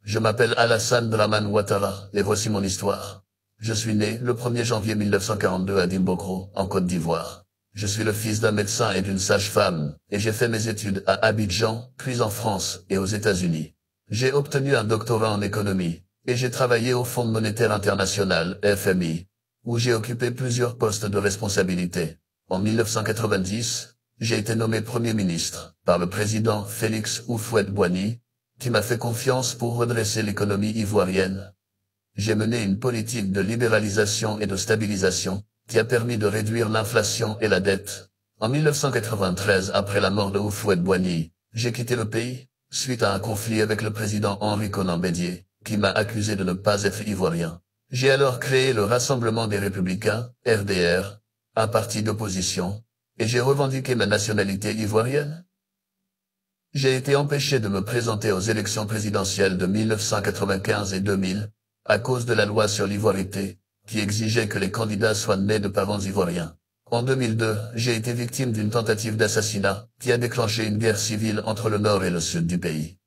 Je m'appelle Alassane Dramane Ouattara, et voici mon histoire. Je suis né le 1er janvier 1942 à Dimbokro, en Côte d'Ivoire. Je suis le fils d'un médecin et d'une sage-femme, et j'ai fait mes études à Abidjan, puis en France et aux États-Unis. J'ai obtenu un doctorat en économie, et j'ai travaillé au Fonds monétaire international, FMI, où j'ai occupé plusieurs postes de responsabilité. En 1990, j'ai été nommé Premier ministre par le président Félix Houphouët-Boigny, qui m'a fait confiance pour redresser l'économie ivoirienne. J'ai mené une politique de libéralisation et de stabilisation qui a permis de réduire l'inflation et la dette. En 1993, après la mort de Houphouët-Boigny, j'ai quitté le pays, suite à un conflit avec le président Henri Konan Bédié, qui m'a accusé de ne pas être ivoirien. J'ai alors créé le Rassemblement des Républicains, RDR, un parti d'opposition, et j'ai revendiqué ma nationalité ivoirienne. J'ai été empêché de me présenter aux élections présidentielles de 1995 et 2000, à cause de la loi sur l'ivoirité, qui exigeait que les candidats soient nés de parents ivoiriens. En 2002, j'ai été victime d'une tentative d'assassinat, qui a déclenché une guerre civile entre le nord et le sud du pays.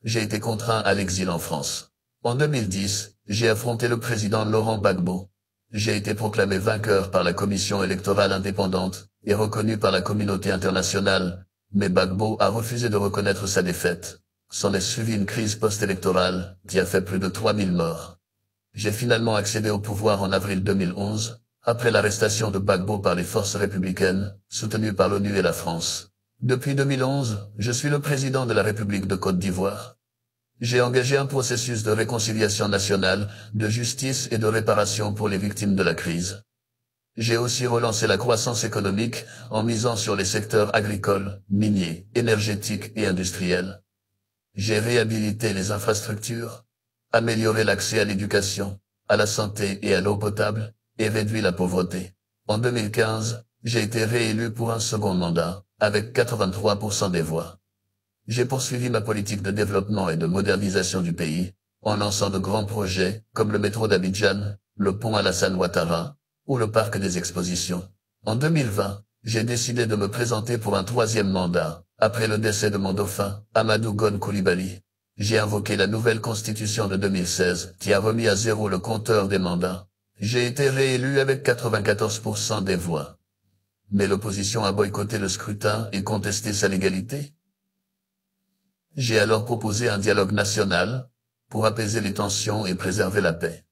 J'ai été contraint à l'exil en France. En 2010, j'ai affronté le président Laurent Gbagbo. J'ai été proclamé vainqueur par la commission électorale indépendante, et reconnu par la communauté internationale, mais Gbagbo a refusé de reconnaître sa défaite. S'en est suivi une crise post-électorale, qui a fait plus de 3000 morts. J'ai finalement accédé au pouvoir en avril 2011, après l'arrestation de Gbagbo par les forces républicaines, soutenues par l'ONU et la France. Depuis 2011, je suis le président de la République de Côte d'Ivoire. J'ai engagé un processus de réconciliation nationale, de justice et de réparation pour les victimes de la crise. J'ai aussi relancé la croissance économique en misant sur les secteurs agricoles, miniers, énergétiques et industriels. J'ai réhabilité les infrastructures, amélioré l'accès à l'éducation, à la santé et à l'eau potable, et réduit la pauvreté. En 2015, j'ai été réélu pour un second mandat, avec 83% des voix. J'ai poursuivi ma politique de développement et de modernisation du pays, en lançant de grands projets, comme le métro d'Abidjan, le pont Alassane Ouattara, ou le parc des expositions. En 2020, j'ai décidé de me présenter pour un troisième mandat, après le décès de mon dauphin, Amadou Gon Coulibaly. J'ai invoqué la nouvelle constitution de 2016, qui a remis à zéro le compteur des mandats. J'ai été réélu avec 94% des voix. Mais l'opposition a boycotté le scrutin et contesté sa légalité. J'ai alors proposé un dialogue national, pour apaiser les tensions et préserver la paix.